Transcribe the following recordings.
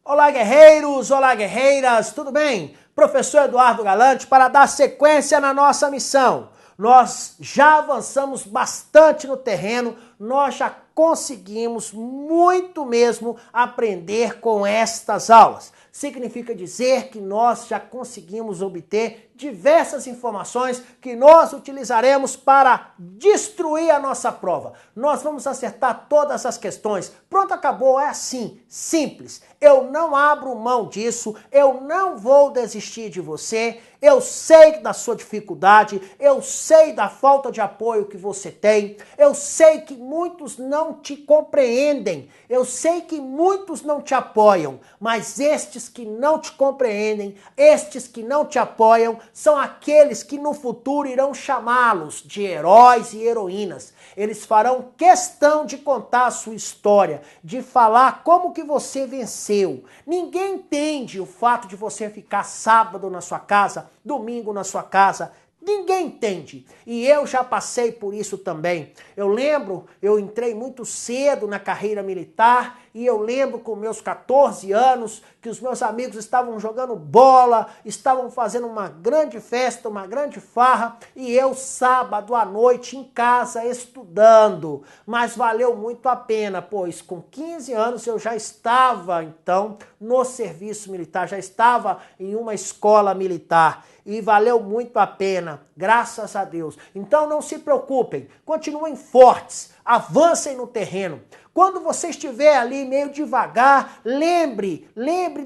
Olá, guerreiros! Olá, guerreiras! Tudo bem? Professor Eduardo Galante para dar sequência na nossa missão. Nós já avançamos bastante no terreno, nós já conseguimos muito mesmo aprender com estas aulas. Significa dizer que nós já conseguimos obter diversas informações que nós utilizaremos para destruir a nossa prova. Nós vamos acertar todas as questões. Pronto, acabou, é assim, simples. Eu não abro mão disso, eu não vou desistir de você. Eu sei da sua dificuldade, eu sei da falta de apoio que você tem, eu sei que muitos não te compreendem, eu sei que muitos não te apoiam, mas estes que não te compreendem, estes que não te apoiam, são aqueles que no futuro irão chamá-los de heróis e heroínas. Eles farão questão de contar a sua história, de falar como que você venceu. Ninguém entende o fato de você ficar sábado na sua casa, domingo na sua casa. Ninguém entende. E eu já passei por isso também. Eu lembro, eu entrei muito cedo na carreira militar e eu lembro com meus 14 anos que os meus amigos estavam jogando bola, estavam fazendo uma grande festa, uma grande farra e eu sábado à noite em casa estudando. Mas valeu muito a pena, pois com 15 anos eu já estava então no serviço militar, já estava em uma escola militar. E valeu muito a pena, graças a Deus. Então não se preocupem, continuem fortes, avancem no terreno. Quando você estiver ali meio devagar, lembre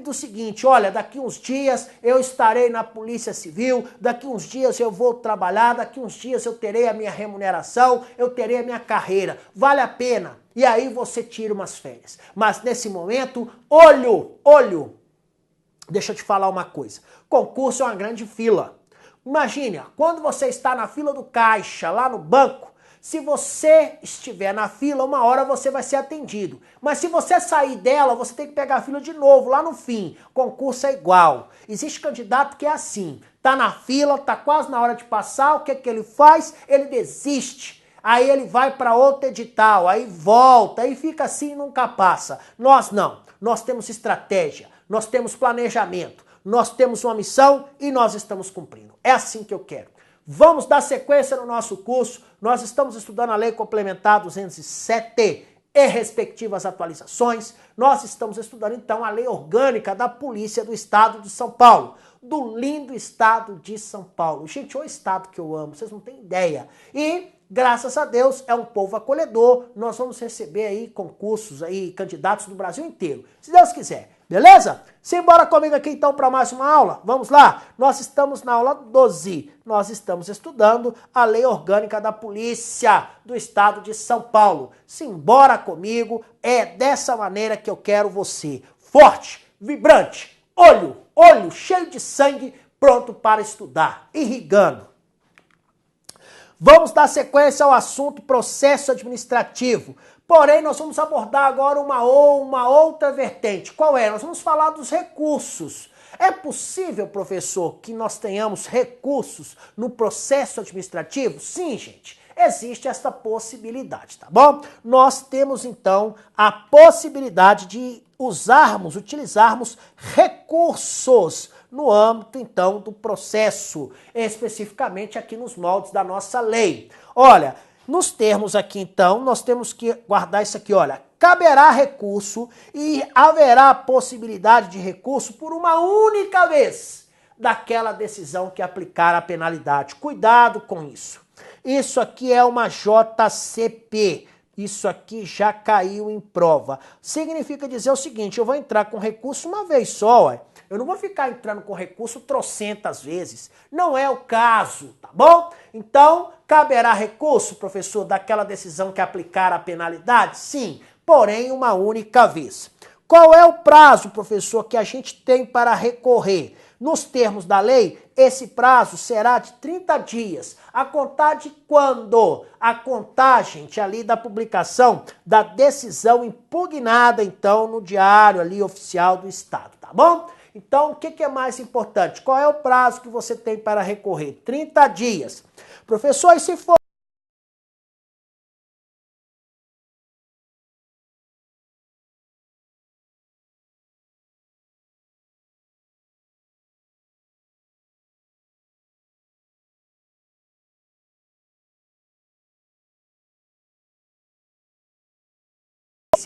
do seguinte, olha, daqui uns dias eu estarei na Polícia Civil, daqui uns dias eu vou trabalhar, daqui uns dias eu terei a minha remuneração, eu terei a minha carreira. Vale a pena. E aí você tira umas férias. Mas nesse momento, olho. Deixa eu te falar uma coisa. Concurso é uma grande fila. Imagine, quando você está na fila do caixa, lá no banco, se você estiver na fila, uma hora você vai ser atendido. Mas se você sair dela, você tem que pegar a fila de novo, lá no fim. Concurso é igual. Existe candidato que é assim. Tá na fila, tá quase na hora de passar, o que que ele faz? Ele desiste. Aí ele vai para outro edital, aí volta, aí fica assim e nunca passa. Nós não. Nós temos estratégia. Nós temos planejamento, nós temos uma missão e nós estamos cumprindo. É assim que eu quero. Vamos dar sequência no nosso curso. Nós estamos estudando a Lei Complementar 207 e respectivas atualizações. Nós estamos estudando, então, a Lei Orgânica da Polícia do Estado de São Paulo. Do lindo estado de São Paulo. Gente, o estado que eu amo, vocês não têm ideia. E graças a Deus, é um povo acolhedor. Nós vamos receber aí concursos, aí, candidatos do Brasil inteiro. Se Deus quiser. Beleza? Simbora comigo aqui então para mais uma aula. Vamos lá? Nós estamos na aula 12. Nós estamos estudando a Lei Orgânica da Polícia do Estado de São Paulo. Simbora comigo. É dessa maneira que eu quero você. Forte, vibrante, olho cheio de sangue, pronto para estudar, irrigando. Vamos dar sequência ao assunto processo administrativo. Porém, nós vamos abordar agora uma outra vertente. Qual é? Nós vamos falar dos recursos. É possível, professor, que nós tenhamos recursos no processo administrativo? Sim, gente. Existe essa possibilidade, tá bom? Nós temos, então, a possibilidade de utilizarmos recursos no âmbito, então, do processo, especificamente aqui nos moldes da nossa lei. Olha, nos termos aqui, então, nós temos que guardar isso aqui, olha, caberá recurso e haverá possibilidade de recurso por uma única vez daquela decisão que aplicar a penalidade. Cuidado com isso. Isso aqui é uma JCP. Isso aqui já caiu em prova. Significa dizer o seguinte, eu vou entrar com recurso uma vez só, ué. Eu não vou ficar entrando com recurso trocentas vezes. Não é o caso, tá bom? Então, caberá recurso, professor, daquela decisão que aplicar a penalidade? Sim, porém uma única vez. Qual é o prazo, professor, que a gente tem para recorrer? Nos termos da lei, esse prazo será de 30 dias. A contar de quando? A contar, gente, ali da publicação da decisão impugnada, então, no diário ali oficial do Estado, tá bom? Então, o que é mais importante? Qual é o prazo que você tem para recorrer? 30 dias. Professor, e se for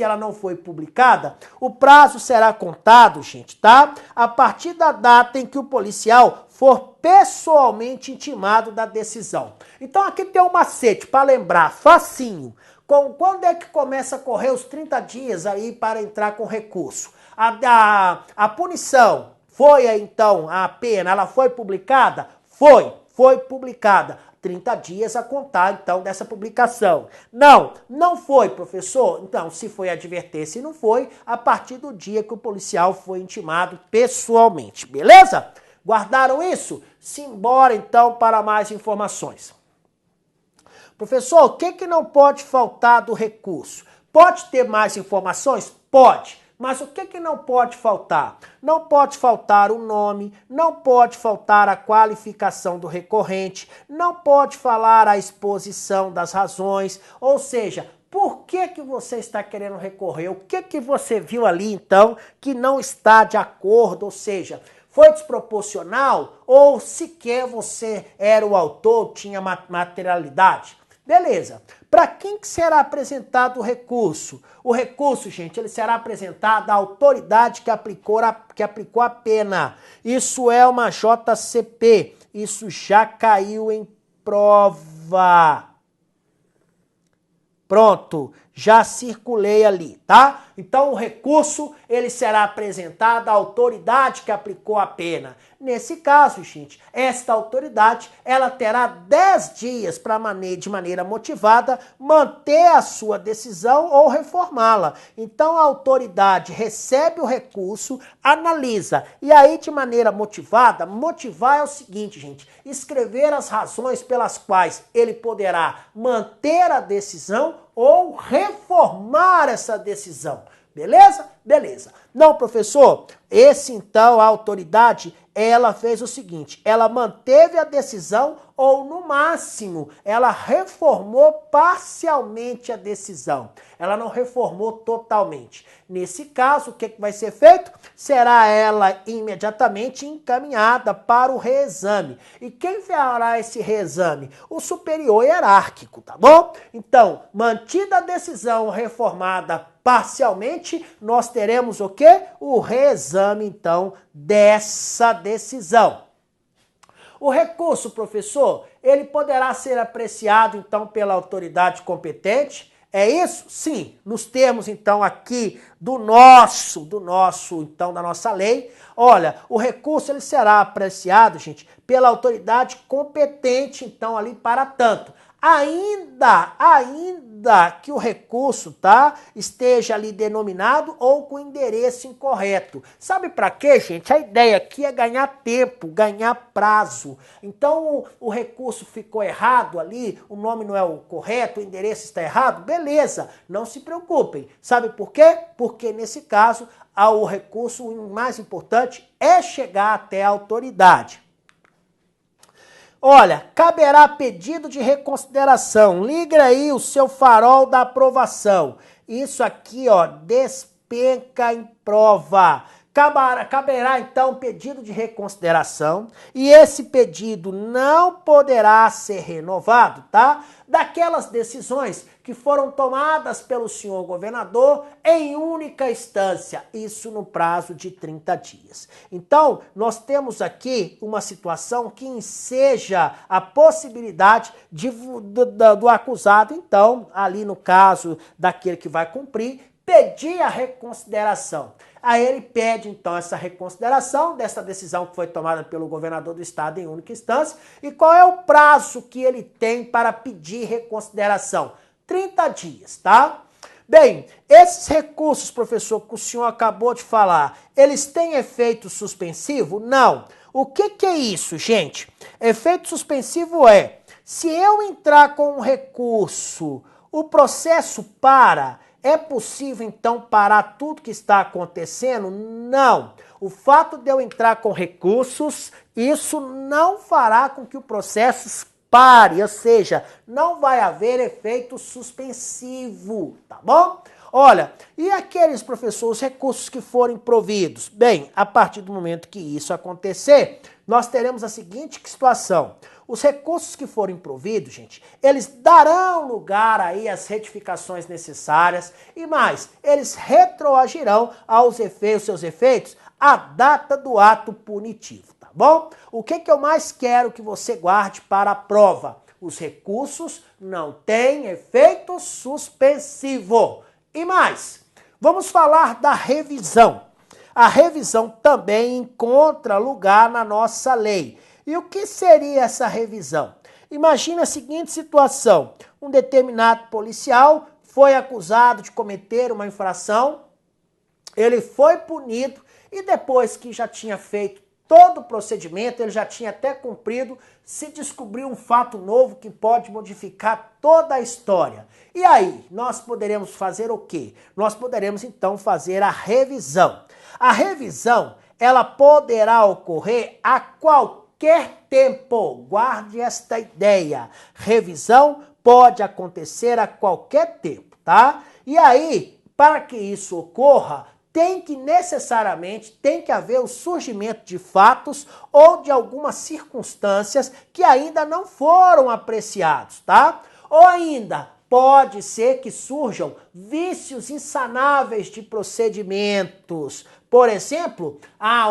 se ela não foi publicada, o prazo será contado, gente, tá? A partir da data em que o policial for pessoalmente intimado da decisão. Então aqui tem um macete para lembrar, facinho. Quando é que começa a correr os 30 dias aí para entrar com recurso? A punição foi, então, a pena, ela foi publicada? Foi publicada. 30 dias a contar, então, dessa publicação. Não foi, professor? Então, se foi advertência e não foi, a partir do dia que o policial foi intimado pessoalmente, beleza? Guardaram isso? Simbora, então, para mais informações. Professor, o que não pode faltar do recurso? Pode ter mais informações? Pode. Mas o que não pode faltar? Não pode faltar o nome, não pode faltar a qualificação do recorrente, não pode falar a exposição das razões, ou seja, por que você está querendo recorrer? O que você viu ali, então, que não está de acordo, ou seja, foi desproporcional ou sequer você era o autor, tinha materialidade? Beleza. Para quem que será apresentado o recurso? O recurso, gente, ele será apresentado à autoridade que aplicou a pena. Isso é uma JCP. Isso já caiu em prova. Pronto, já circulei ali, tá? Então o recurso, ele será apresentado à autoridade que aplicou a pena. Nesse caso, gente, esta autoridade, ela terá 10 dias para, de maneira motivada, manter a sua decisão ou reformá-la. Então a autoridade recebe o recurso, analisa, e aí de maneira motivada, motivar é o seguinte, gente, escrever as razões pelas quais ele poderá manter a decisão ou reformar essa decisão. Beleza? Beleza. Não, professor, então, a autoridade, ela fez o seguinte, ela manteve a decisão ou, no máximo, ela reformou parcialmente a decisão. Ela não reformou totalmente. Nesse caso, o que vai ser feito? Será ela imediatamente encaminhada para o reexame. E quem fará esse reexame? O superior hierárquico, tá bom? Então, mantida a decisão reformada parcialmente, nós teremos o quê? O reexame, então, dessa decisão. O recurso, professor, ele poderá ser apreciado, então, pela autoridade competente. É isso? Sim. Nos termos, então, aqui da nossa lei. Olha, o recurso, ele será apreciado, gente, pela autoridade competente, então, ali para tanto. Ainda que o recurso, tá, esteja ali denominado ou com endereço incorreto. Sabe para quê, gente? A ideia aqui é ganhar tempo, ganhar prazo. Então, o recurso ficou errado ali, o nome não é o correto, o endereço está errado, beleza, não se preocupem. Sabe por quê? Porque nesse caso, o recurso, o mais importante é chegar até a autoridade. Olha, caberá pedido de reconsideração. Liga aí o seu farol da aprovação. Isso aqui, ó, despenca em prova. Caberá, então, pedido de reconsideração e esse pedido não poderá ser renovado, tá? Daquelas decisões que foram tomadas pelo senhor governador em única instância, isso no prazo de 30 dias. Então, nós temos aqui uma situação que enseja a possibilidade do acusado, então, ali no caso daquele que vai cumprir, pedir a reconsideração. Aí ele pede, então, essa reconsideração dessa decisão que foi tomada pelo governador do estado em única instância. E qual é o prazo que ele tem para pedir reconsideração? 30 dias, tá? Bem, esses recursos, professor, que o senhor acabou de falar, eles têm efeito suspensivo? Não. O que é isso, gente? Efeito suspensivo é, se eu entrar com um recurso, o processo para... É possível, então, parar tudo que está acontecendo? Não. O fato de eu entrar com recursos, isso não fará com que o processo pare, ou seja, não vai haver efeito suspensivo, tá bom? Olha, e aqueles, professores, os recursos que forem providos? Bem, a partir do momento que isso acontecer, nós teremos a seguinte situação. Os recursos que forem providos, gente, eles darão lugar aí às retificações necessárias e mais, eles retroagirão aos seus efeitos à data do ato punitivo, tá bom? O que eu mais quero que você guarde para a prova? Os recursos não têm efeito suspensivo. E mais, vamos falar da revisão. A revisão também encontra lugar na nossa lei. E o que seria essa revisão? Imagina a seguinte situação. Um determinado policial foi acusado de cometer uma infração, ele foi punido e depois que já tinha feito todo o procedimento, ele já tinha até cumprido, se descobriu um fato novo que pode modificar toda a história. E aí, nós poderemos fazer o quê? Nós poderemos então fazer a revisão. A revisão, ela poderá ocorrer a qualquer tempo. Guarde esta ideia. Revisão pode acontecer a qualquer tempo, tá? E aí, para que isso ocorra, tem que haver o surgimento de fatos ou de algumas circunstâncias que ainda não foram apreciados, tá? Ou ainda, pode ser que surjam vícios insanáveis de procedimentos. Por exemplo,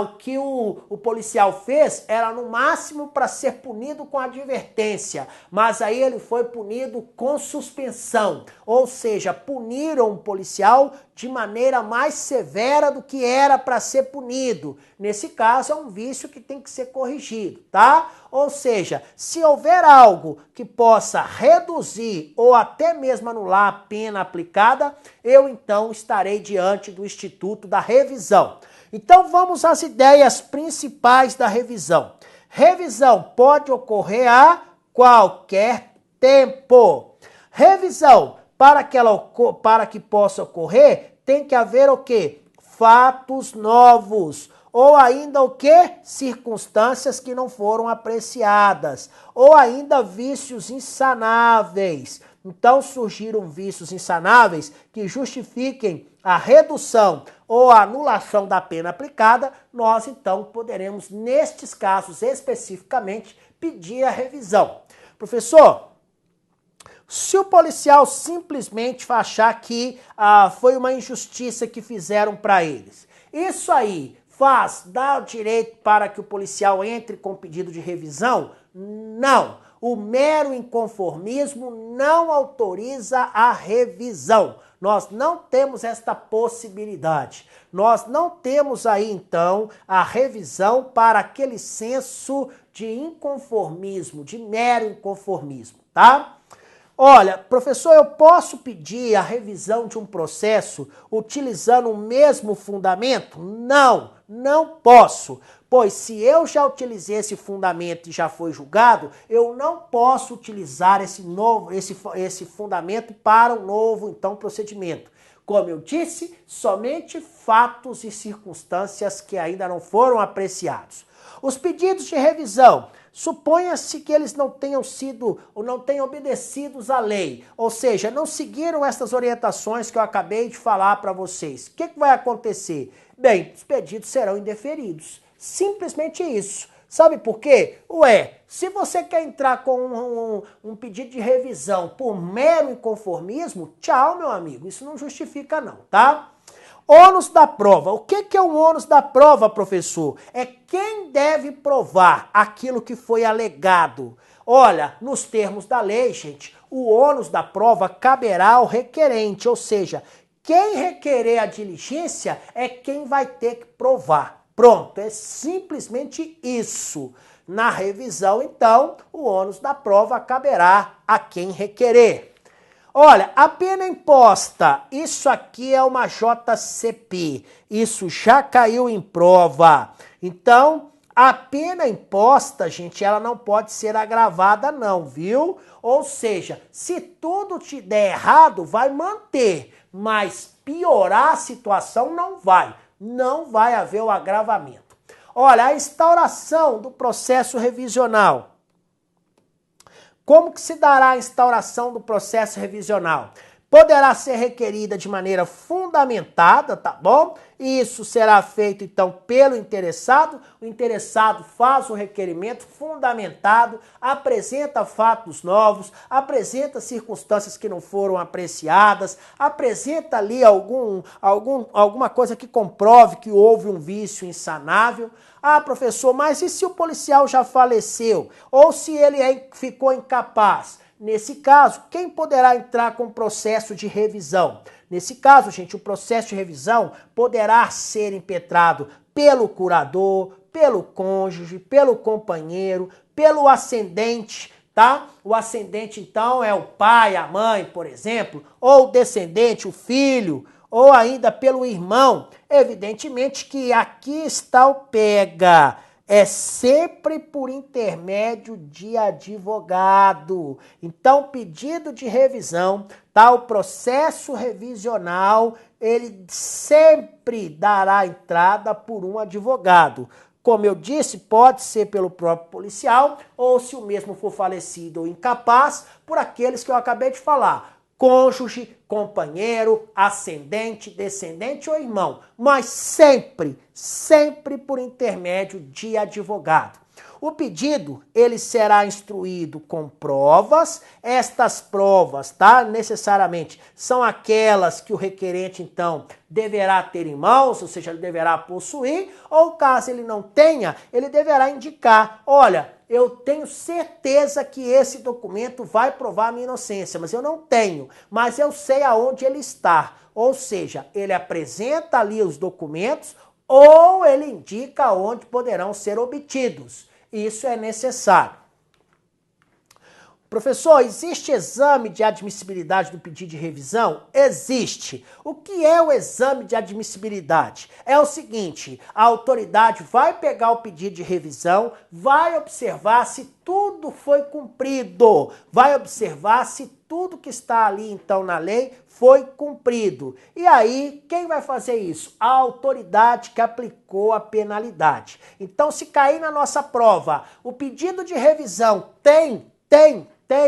o que o policial fez era no máximo para ser punido com advertência, mas aí ele foi punido com suspensão, ou seja, puniram o policial de maneira mais severa do que era para ser punido. Nesse caso, é um vício que tem que ser corrigido, tá? Ou seja, se houver algo que possa reduzir ou até mesmo anular a pena aplicada, eu então estarei diante do Instituto da Revisão. Então vamos às ideias principais da revisão. Revisão pode ocorrer a qualquer tempo. Revisão, para que possa ocorrer, tem que haver o quê? Fatos novos. Ou ainda o quê? Circunstâncias que não foram apreciadas. Ou ainda vícios insanáveis. Então surgiram vícios insanáveis que justifiquem a redução ou a anulação da pena aplicada, nós então poderemos, nestes casos especificamente, pedir a revisão. Professor, se o policial simplesmente achar que foi uma injustiça que fizeram para eles, isso aí dá o direito para que o policial entre com pedido de revisão? Não. O mero inconformismo não autoriza a revisão. Nós não temos esta possibilidade. Nós não temos aí, então, a revisão para aquele senso de inconformismo, de mero inconformismo, tá? Olha, professor, eu posso pedir a revisão de um processo utilizando o mesmo fundamento? Não, não posso. Pois se eu já utilizei esse fundamento e já foi julgado, eu não posso utilizar esse fundamento para um novo, então, procedimento. Como eu disse, somente fatos e circunstâncias que ainda não foram apreciados. Os pedidos de revisão, suponha-se que eles não tenham sido ou não tenham obedecido à lei, ou seja, não seguiram essas orientações que eu acabei de falar para vocês. O que vai acontecer? Bem, os pedidos serão indeferidos. Simplesmente isso. Sabe por quê? Se você quer entrar com um pedido de revisão por mero inconformismo, tchau, meu amigo. Isso não justifica não, tá? Ônus da prova. O que é o ônus da prova, professor? É quem deve provar aquilo que foi alegado. Olha, nos termos da lei, gente, o ônus da prova caberá ao requerente, ou seja, quem requerer a diligência é quem vai ter que provar. Pronto, é simplesmente isso. Na revisão, então, o ônus da prova caberá a quem requerer. Olha, a pena imposta, isso aqui é uma JCP, isso já caiu em prova. Então, a pena imposta, gente, ela não pode ser agravada não, viu? Ou seja, se tudo te der errado, vai manter, mas piorar a situação não vai. Não vai haver o agravamento. Olha, a instauração do processo revisional. Como que se dará a instauração do processo revisional? poderá ser requerida de maneira fundamentada, tá bom? Isso será feito, então, pelo interessado. O interessado faz o requerimento fundamentado, apresenta fatos novos, apresenta circunstâncias que não foram apreciadas, apresenta ali alguma coisa que comprove que houve um vício insanável. Ah, professor, mas e se o policial já faleceu? Ou se ele ficou incapaz? Nesse caso, quem poderá entrar com processo de revisão? Nesse caso, gente, o processo de revisão poderá ser impetrado pelo curador, pelo cônjuge, pelo companheiro, pelo ascendente, tá? O ascendente, então, é o pai, a mãe, por exemplo, ou o descendente, o filho, ou ainda pelo irmão. Evidentemente que aqui está o pega. É sempre por intermédio de advogado. Então, pedido de revisão, tá? O processo revisional, ele sempre dará entrada por um advogado. Como eu disse, pode ser pelo próprio policial, ou se o mesmo for falecido ou incapaz, por aqueles que eu acabei de falar. Cônjuge, companheiro, ascendente, descendente ou irmão, mas sempre por intermédio de advogado. O pedido, ele será instruído com provas. Estas provas, tá? Necessariamente são aquelas que o requerente, então, deverá ter em mãos, ou seja, ele deverá possuir, ou caso ele não tenha, ele deverá indicar, olha, eu tenho certeza que esse documento vai provar a minha inocência, mas eu não tenho, mas eu sei aonde ele está. Ou seja, ele apresenta ali os documentos ou ele indica onde poderão ser obtidos. Isso é necessário. Professor, existe exame de admissibilidade do pedido de revisão? Existe. O que é o exame de admissibilidade? É o seguinte, a autoridade vai pegar o pedido de revisão, vai observar se tudo foi cumprido, vai observar se tudo que está ali, então, na lei foi cumprido. E aí, quem vai fazer isso? A autoridade que aplicou a penalidade. Então, se cair na nossa prova, o pedido de revisão tem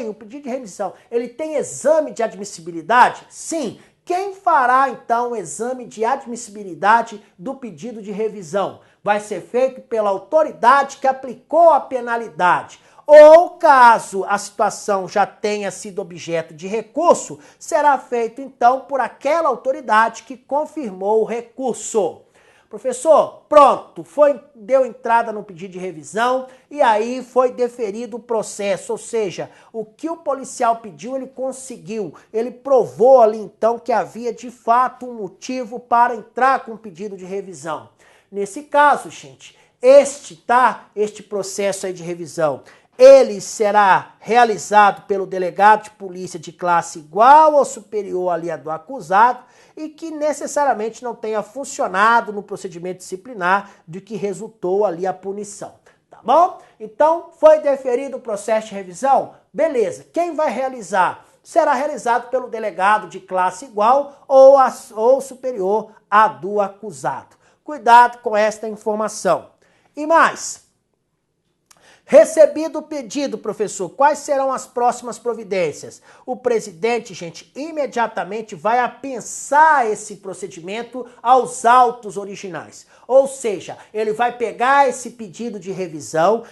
o pedido de revisão, ele tem exame de admissibilidade? Sim. Quem fará, então, o exame de admissibilidade do pedido de revisão? Vai ser feito pela autoridade que aplicou a penalidade. Ou, caso a situação já tenha sido objeto de recurso, será feito, então, por aquela autoridade que confirmou o recurso. Professor, pronto, deu entrada no pedido de revisão e aí foi deferido o processo, ou seja, o que o policial pediu, ele conseguiu, ele provou ali então que havia de fato um motivo para entrar com o pedido de revisão. Nesse caso, gente, este processo aí de revisão, ele será realizado pelo delegado de polícia de classe igual ou superior ali a do acusado e que necessariamente não tenha funcionado no procedimento disciplinar de que resultou ali a punição, tá bom? Então, foi deferido o processo de revisão? Beleza. Quem vai realizar? Será realizado pelo delegado de classe igual ou superior a do acusado. Cuidado com esta informação. E mais... Recebido o pedido, professor, quais serão as próximas providências? O presidente, gente, imediatamente vai apensar esse procedimento aos autos originais. Ou seja, ele vai pegar esse pedido de revisão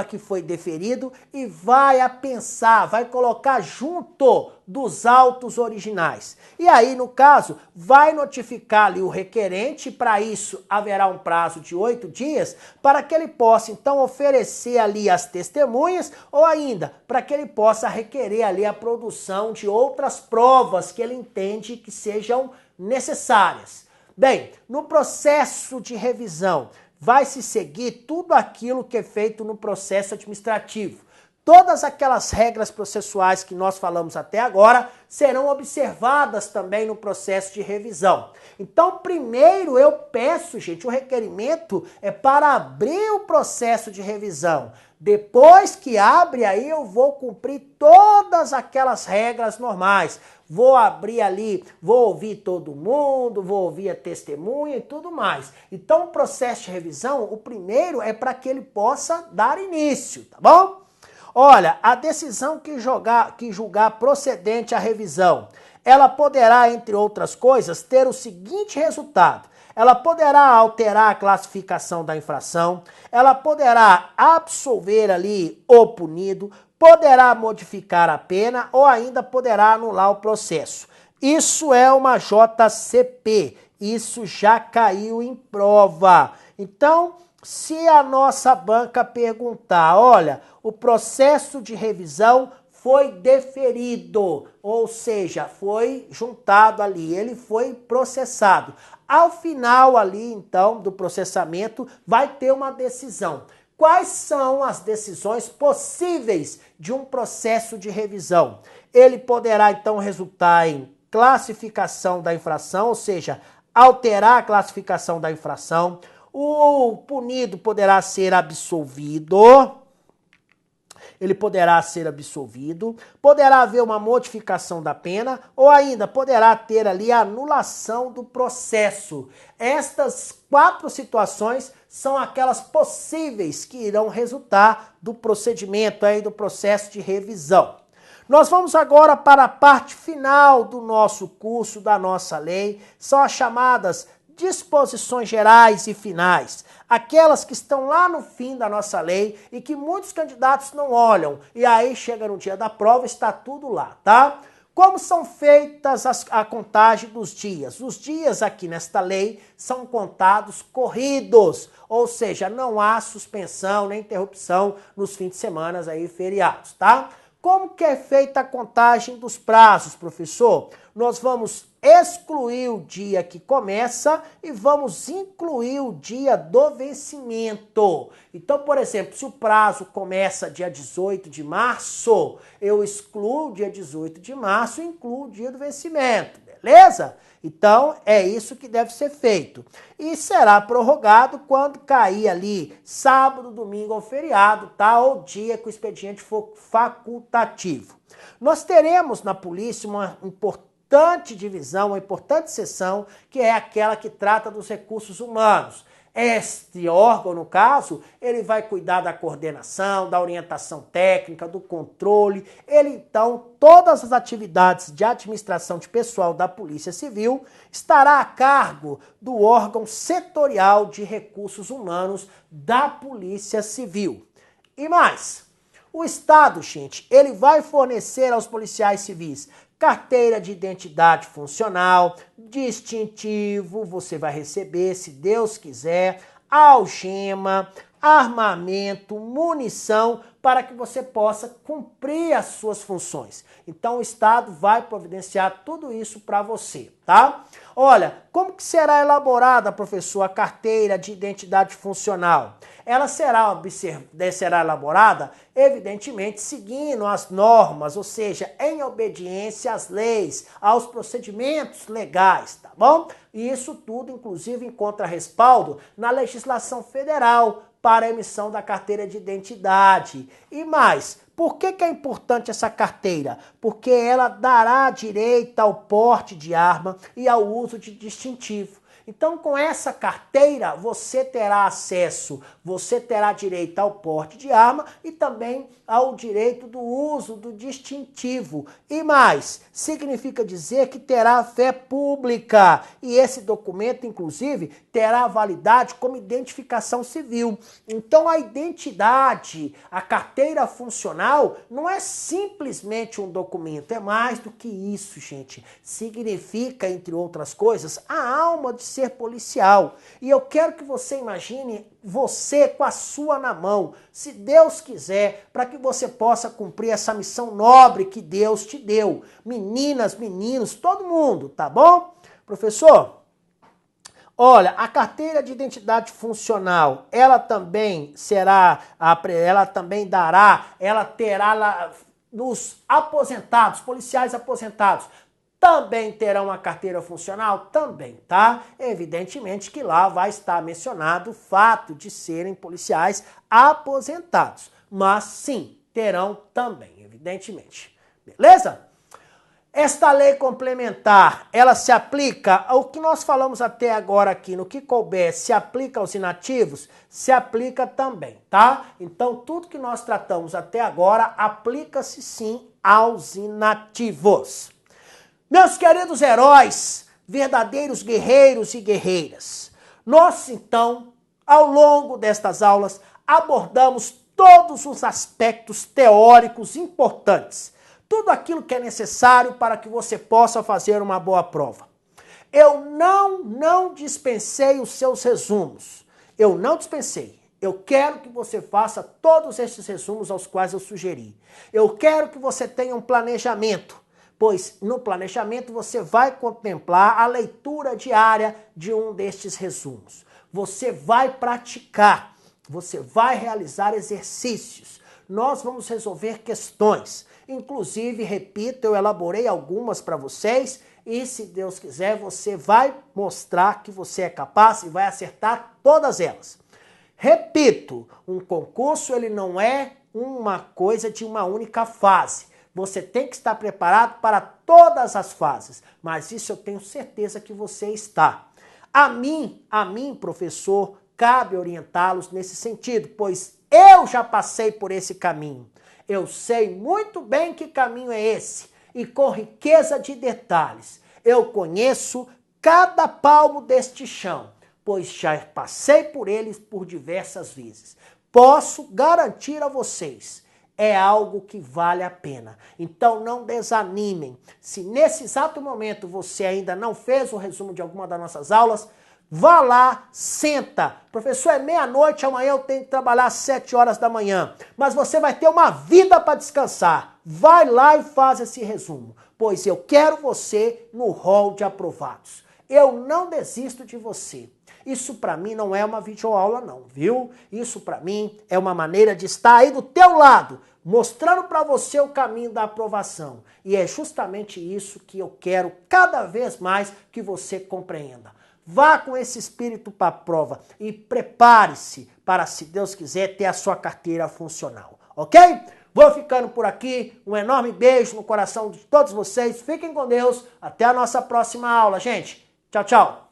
que foi deferido e vai apensar, vai colocar junto dos autos originais. E aí, no caso, vai notificar ali o requerente, para isso haverá um prazo de 8 dias, para que ele possa, então, oferecer ali as testemunhas, ou ainda, para que ele possa requerer ali a produção de outras provas que ele entende que sejam necessárias. Bem, no processo de revisão, vai se seguir tudo aquilo que é feito no processo administrativo. Todas aquelas regras processuais que nós falamos até agora serão observadas também no processo de revisão. Então, primeiro eu peço, gente, o requerimento é para abrir o processo de revisão. Depois que abre, aí eu vou cumprir todas aquelas regras normais. Vou abrir ali, vou ouvir todo mundo, vou ouvir a testemunha e tudo mais. Então, o processo de revisão, o primeiro é para que ele possa dar início, tá bom? Olha, a decisão que julgar procedente à revisão, ela poderá, entre outras coisas, ter o seguinte resultado. Ela poderá alterar a classificação da infração, ela poderá absolver ali o punido, poderá modificar a pena ou ainda poderá anular o processo. Isso é uma JCP, isso já caiu em prova. Então, se a nossa banca perguntar, olha, o processo de revisão foi deferido, ou seja, foi juntado ali, ele foi processado. Ao final ali, então, do processamento, vai ter uma decisão. Quais são as decisões possíveis de um processo de revisão? Ele poderá, então, resultar em classificação da infração, ou seja, alterar a classificação da infração. O punido poderá ser absolvido. Ele poderá ser absolvido, poderá haver uma modificação da pena ou ainda poderá ter ali a anulação do processo. Estas 4 situações são aquelas possíveis que irão resultar do procedimento aí do processo de revisão. Nós vamos agora para a parte final do nosso curso, da nossa lei, são as chamadas disposições gerais e finais, aquelas que estão lá no fim da nossa lei e que muitos candidatos não olham, e aí chega no dia da prova, está tudo lá, tá? Como são feitas a contagem dos dias? Os dias aqui nesta lei são contados corridos, ou seja, não há suspensão nem interrupção nos fins de semana aí feriados, tá? Como que é feita a contagem dos prazos, professor? Nós vamos excluir o dia que começa e vamos incluir o dia do vencimento. Então, por exemplo, se o prazo começa dia 18 de março, eu excluo o dia 18 de março e incluo o dia do vencimento, beleza? Então, é isso que deve ser feito. E será prorrogado quando cair ali sábado, domingo ou feriado, tá? Ou dia que o expediente for facultativo. Nós teremos na polícia uma importante divisão, uma importante seção, que é aquela que trata dos recursos humanos. Este órgão, no caso, ele vai cuidar da coordenação, da orientação técnica, do controle. Ele, então, todas as atividades de administração de pessoal da Polícia Civil estará a cargo do órgão setorial de recursos humanos da Polícia Civil. E mais, o Estado, gente, ele vai fornecer aos policiais civis carteira de identidade funcional, distintivo, você vai receber, se Deus quiser, algema, armamento, munição, para que você possa cumprir as suas funções. Então o Estado vai providenciar tudo isso para você, tá? Olha, como que será elaborada, professor, a carteira de identidade funcional? Ela será elaborada, evidentemente, seguindo as normas, ou seja, em obediência às leis, aos procedimentos legais, tá bom? E isso tudo, inclusive, encontra respaldo na legislação federal para a emissão da carteira de identidade. E mais, por que é importante essa carteira? Porque ela dará direito ao porte de arma e ao uso de distintivo. Então, com essa carteira, você terá acesso, você terá direito ao porte de arma e também ao direito do uso do distintivo. E mais, significa dizer que terá fé pública. E esse documento, inclusive, terá validade como identificação civil. Então, a identidade, a carteira funcional, não é simplesmente um documento, é mais do que isso, gente. Significa, entre outras coisas, a alma de ser policial. E eu quero que você imagine você com a sua na mão, se Deus quiser, para que você possa cumprir essa missão nobre que Deus te deu. Meninas, meninos, todo mundo, tá bom? Professor, olha, a carteira de identidade funcional, ela também terá nos aposentados, policiais aposentados, também terão uma carteira funcional? Também, tá? Evidentemente que lá vai estar mencionado o fato de serem policiais aposentados. Mas sim, terão também, evidentemente. Beleza? Esta lei complementar, ela se aplica ao que nós falamos até agora aqui, no que couber, se aplica aos inativos? Se aplica também, tá? Então, tudo que nós tratamos até agora aplica-se sim aos inativos. Meus queridos heróis, verdadeiros guerreiros e guerreiras, nós então, ao longo destas aulas, abordamos todos os aspectos teóricos importantes, tudo aquilo que é necessário para que você possa fazer uma boa prova. Eu não dispensei os seus resumos, eu não dispensei. Eu quero que você faça todos estes resumos aos quais eu sugeri. Eu quero que você tenha um planejamento, pois no planejamento você vai contemplar a leitura diária de um destes resumos. Você vai praticar, você vai realizar exercícios. Nós vamos resolver questões. Inclusive, repito, eu elaborei algumas para vocês e, se Deus quiser, você vai mostrar que você é capaz e vai acertar todas elas. Repito, um concurso ele não é uma coisa de uma única fase. Você tem que estar preparado para todas as fases, mas isso eu tenho certeza que você está. A mim, professor, cabe orientá-los nesse sentido, pois eu já passei por esse caminho. Eu sei muito bem que caminho é esse e com riqueza de detalhes. Eu conheço cada palmo deste chão, pois já passei por eles por diversas vezes. Posso garantir a vocês, é algo que vale a pena. Então não desanimem. Se nesse exato momento você ainda não fez o resumo de alguma das nossas aulas, vá lá, senta. Professor, é meia-noite, amanhã eu tenho que trabalhar às 7 horas da manhã. Mas você vai ter uma vida para descansar. Vai lá e faz esse resumo, pois eu quero você no hall de aprovados. Eu não desisto de você. Isso para mim não é uma videoaula não, viu? Isso para mim é uma maneira de estar aí do teu lado, mostrando para você o caminho da aprovação. E é justamente isso que eu quero cada vez mais que você compreenda. Vá com esse espírito para a prova e prepare-se para, se Deus quiser, ter a sua carteira funcional, ok? Vou ficando por aqui, um enorme beijo no coração de todos vocês, fiquem com Deus, até a nossa próxima aula, gente. Tchau, tchau.